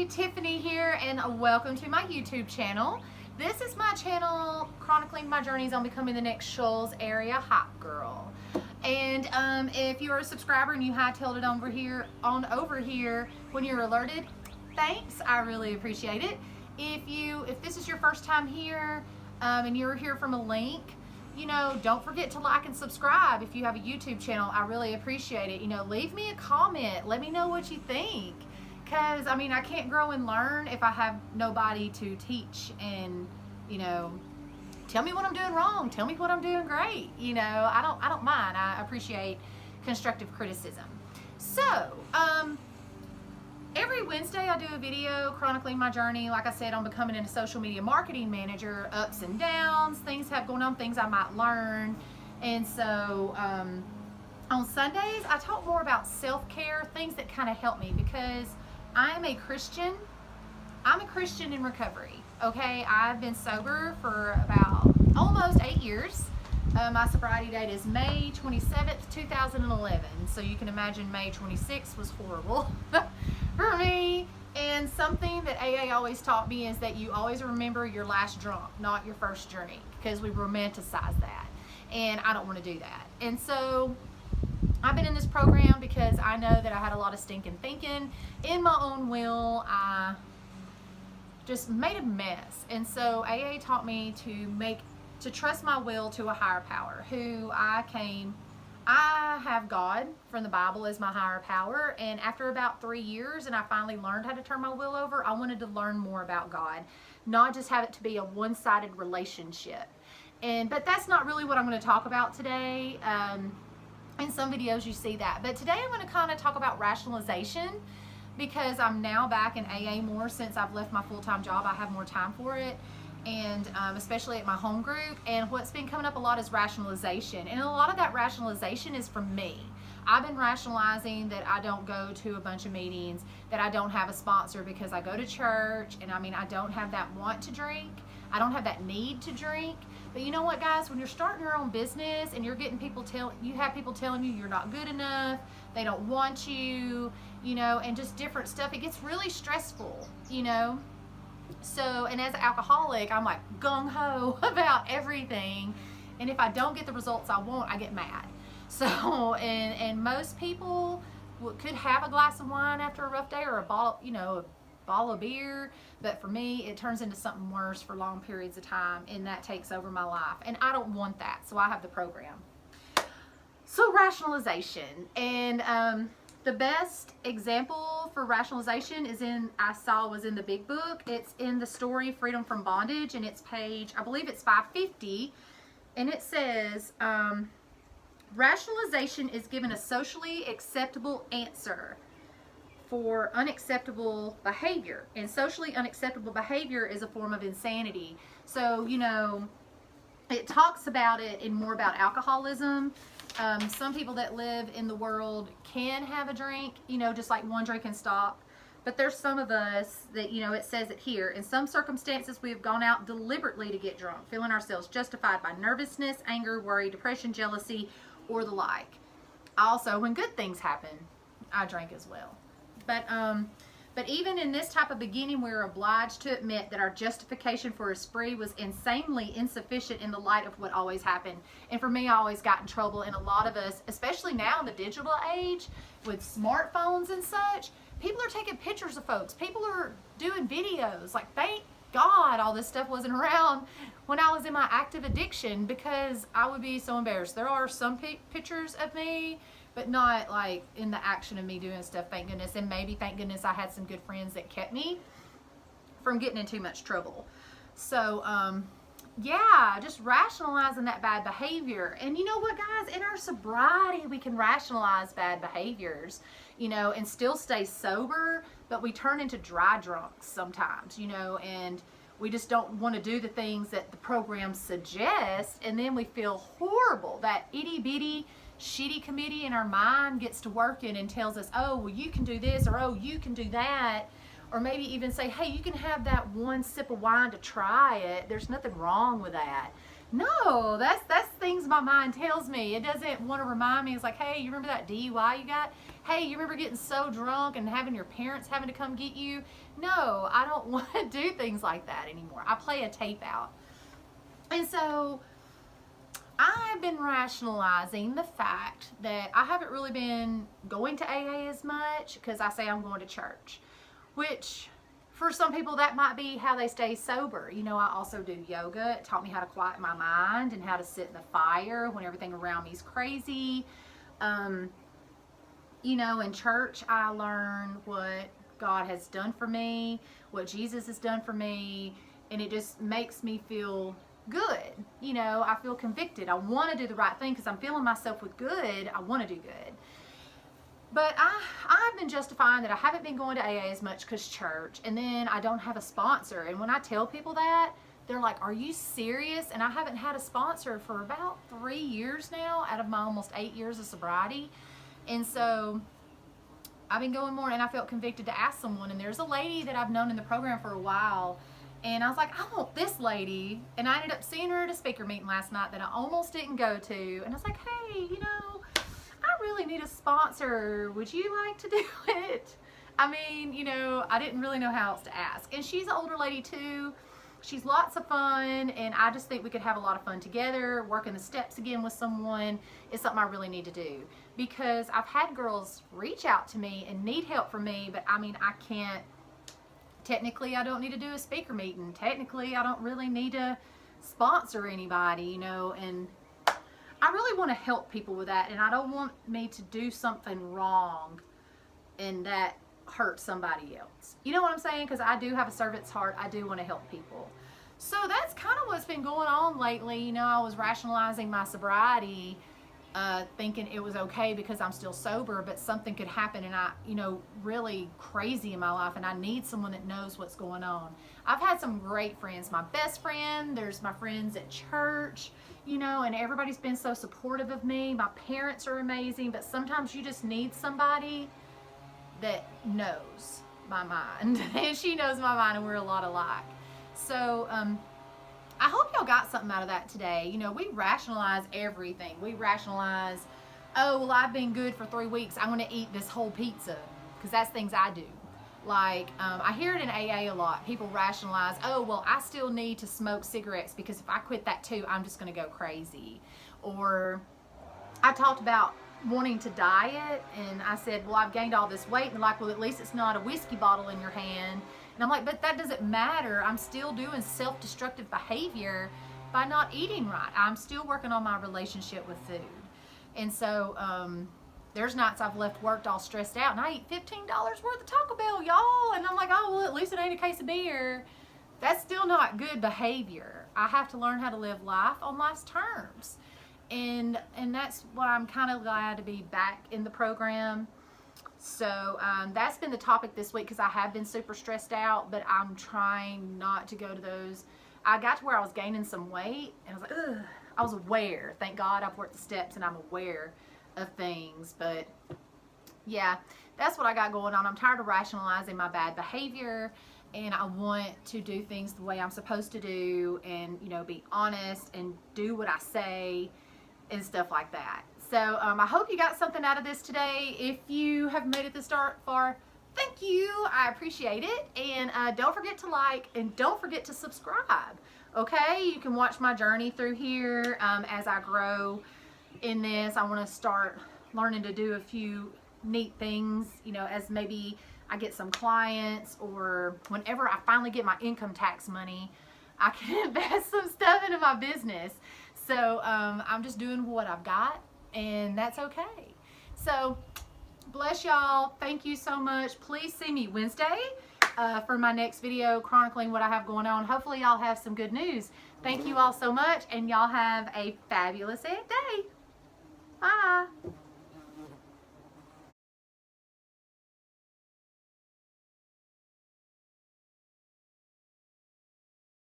Tiffany here, and welcome to my YouTube channel. This is my channel chronicling my journeys on becoming the next Shoals area hot girl. And if you're a subscriber and you hightailed it over here when you're alerted, thanks, I really appreciate it. If this is your first time here and you're here from a link, don't forget to like and subscribe if you have a YouTube channel. I really appreciate it. Leave me a comment. Let me know what you think. Because, I can't grow and learn if I have nobody to teach and, tell me what I'm doing wrong. Tell me what I'm doing great. I don't mind. I appreciate constructive criticism. So, every Wednesday I do a video chronicling my journey, like I said, on becoming a social media marketing manager, ups and downs, things have going on, things I might learn. And so, on Sundays, I talk more about self-care, things that kind of help me, because I'm a Christian. I'm a Christian in recovery, okay? I've been sober for about almost 8 years. My sobriety date is May 27th, 2011. So you can imagine May 26th was horrible for me. And something that AA always taught me is that you always remember your last drunk, not your first drink, because we romanticize that. And I don't want to do that. And so I've been in this program because I know that I had a lot of stinking thinking in my own will. I just made a mess. And so AA taught me to trust my will to a higher power, who I have God from the Bible as my higher power. And after about 3 years, and I finally learned how to turn my will over, I wanted to learn more about God, not just have it to be a one-sided relationship. But that's not really what I'm going to talk about today. In some videos you see that, but today I'm going to kind of talk about rationalization, because I'm now back in AA more since I've left my full-time job. I have more time for it, and especially at my home group. And what's been coming up a lot is rationalization, and a lot of that rationalization is from me. I've been rationalizing that I don't go to a bunch of meetings, that I don't have a sponsor because I go to church, and I don't have that want to drink. I don't have that need to drink. But you know what, guys, when you're starting your own business and you're getting people telling you you're not good enough, they don't want you, and just different stuff, it gets really stressful, So, and as an alcoholic, I'm like gung-ho about everything. And if I don't get the results I want, I get mad. So, and most people could have a glass of wine after a rough day, or a bottle of beer, but for me it turns into something worse for long periods of time, and that takes over my life, and I don't want that. So I have the program. So rationalization, and the best example for rationalization was in the big book. It's in the story Freedom from Bondage, and it's page, I believe it's 550, and it says rationalization is given a socially acceptable answer for unacceptable behavior, and socially unacceptable behavior is a form of insanity. So it talks about it in more about alcoholism. Some people that live in the world can have a drink, just like one drink and stop, but there's some of us that, it says it here, in some circumstances we have gone out deliberately to get drunk, feeling ourselves justified by nervousness, anger, worry, depression, jealousy, or the like. Also, when good things happen, I drink as well. But even in this type of beginning, we're obliged to admit that our justification for a spree was insanely insufficient in the light of what always happened. And for me, I always got in trouble, and a lot of us, especially now in the digital age with smartphones and such, people are taking pictures of folks. People are doing videos. Like, thank God all this stuff wasn't around when I was in my active addiction, because I would be so embarrassed. There are some pictures of me, but not like in the action of me doing stuff, thank goodness. And maybe, thank goodness, I had some good friends that kept me from getting in too much trouble. So, yeah, just rationalizing that bad behavior. And you know what, guys? In our sobriety, we can rationalize bad behaviors, and still stay sober, but we turn into dry drunks sometimes, and we just don't want to do the things that the program suggests, and then we feel horrible. That itty-bitty shitty committee in our mind gets to working and tells us, oh, well, you can do this, or oh, you can do that, or maybe even say, hey, you can have that one sip of wine to try it. There's nothing wrong with that. No, that's things my mind tells me. It doesn't want to remind me. It's like, hey, you remember that DUI you got? Hey, you remember getting so drunk and having your parents having to come get you? No, I don't want to do things like that anymore. I play a tape out. And so I've been rationalizing the fact that I haven't really been going to AA as much because I say I'm going to church, which for some people that might be how they stay sober. You know, I also do yoga. It taught me how to quiet my mind and how to sit in the fire when everything around me is crazy. You know, in church I learn what God has done for me, what Jesus has done for me, and it just makes me feel good. You know, I feel convicted. I want to do the right thing because I'm feeling myself with good. I want to do good. But I've been justifying that I haven't been going to AA as much because church, and then I don't have a sponsor. And when I tell people that, they're like, are you serious? And I haven't had a sponsor for about 3 years now out of my almost 8 years of sobriety. And so I've been going more, and I felt convicted to ask someone. And there's a lady that I've known in the program for a while, and I was like, I want this lady. And I ended up seeing her at a speaker meeting last night that I almost didn't go to. And I was like, hey, you know, I really need a sponsor. Would you like to do it? I mean, you know, I didn't really know how else to ask. And she's an older lady too. She's lots of fun, and I just think we could have a lot of fun together. Working the steps again with someone is something I really need to do, because I've had girls reach out to me and need help from me, but I mean, I can't. Technically, I don't need to do a speaker meeting. Technically, I don't really need to sponsor anybody, you know, and I really want to help people with that, and I don't want me to do something wrong and that hurt somebody else. You know what I'm saying? Because I do have a servant's heart. I do want to help people. So that's kind of what's been going on lately. You know, I was rationalizing my sobriety, thinking it was okay because I'm still sober, but something could happen and I, you know, really crazy in my life, and I need someone that knows what's going on. I've had some great friends. My best friend, there's my friends at church, you know, and everybody's been so supportive of me. My parents are amazing, but sometimes you just need somebody that knows my mind. And she knows my mind, and we're a lot alike. So I hope y'all got something out of that today. You know, we rationalize everything. We rationalize, oh, well, I've been good for 3 weeks. I'm going to eat this whole pizza, because that's things I do. Like, I hear it in AA a lot. People rationalize, oh, well, I still need to smoke cigarettes because if I quit that too, I'm just going to go crazy. Or I talked about wanting to diet, and I said, well, I've gained all this weight, and they're like, well, at least it's not a whiskey bottle in your hand. And I'm like, but that doesn't matter. I'm still doing self-destructive behavior by not eating right. I'm still working on my relationship with food. And so there's nights I've left work all stressed out, and I eat $15 worth of Taco Bell, y'all, and I'm like, oh, well, at least it ain't a case of beer. That's still not good behavior. I have to learn how to live life on life's terms. And that's why I'm kind of glad to be back in the program. So that's been the topic this week, because I have been super stressed out, but I'm trying not to go to those. I got to where I was gaining some weight, and I was like, ugh. I was aware. Thank God I've worked the steps and I'm aware of things. But yeah, that's what I got going on. I'm tired of rationalizing my bad behavior, and I want to do things the way I'm supposed to do, and, you know, be honest and do what I say and stuff like that. So I hope you got something out of this today. If you have made it this far, thank you. I appreciate it. And don't forget to like, and don't forget to subscribe. Okay, you can watch my journey through here as I grow in this. I want to start learning to do a few neat things, you know, as maybe I get some clients, or whenever I finally get my income tax money, I can invest some stuff into my business. So I'm just doing what I've got, and that's okay. So bless y'all. Thank you so much. Please see me Wednesday for my next video chronicling what I have going on. Hopefully y'all have some good news. Thank you all so much, and y'all have a fabulous day. Bye.